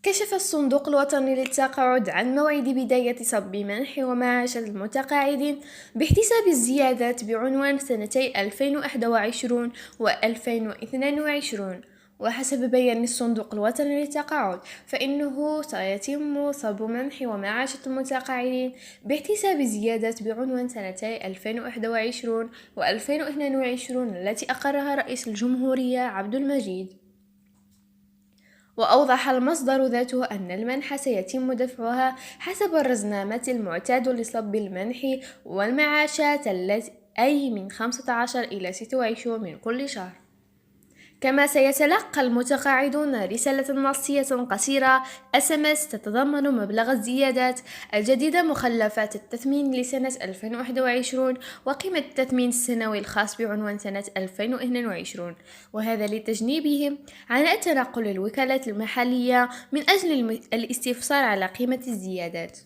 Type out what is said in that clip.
كشف الصندوق الوطني للتقاعد عن موعد بداية صب منح ومعاش المتقاعدين باحتساب الزيادات بعنوان سنتي 2021 و 2022. وحسب بيان الصندوق الوطني للتقاعد فإنه سيتم صب منح ومعاشة المتقاعدين باحتساب زيادات بعنوان سنتي 2021 و 2022 التي أقرها رئيس الجمهورية عبد المجيد. وأوضح المصدر ذاته أن المنحة سيتم دفعها حسب الرزنامة المعتاد لصب المنح والمعاشات التي أي من 15 إلى 26 من كل شهر. كما سيتلقى المتقاعدون رسالة نصية قصيرة SMS تتضمن مبلغ الزيادات الجديدة، مخلفات التثمين لسنة 2021 وقيمة التثمين السنوي الخاص بعنوان سنة 2022، وهذا لتجنيبهم عن تنقل الوكالات المحلية من أجل الاستفسار على قيمة الزيادات.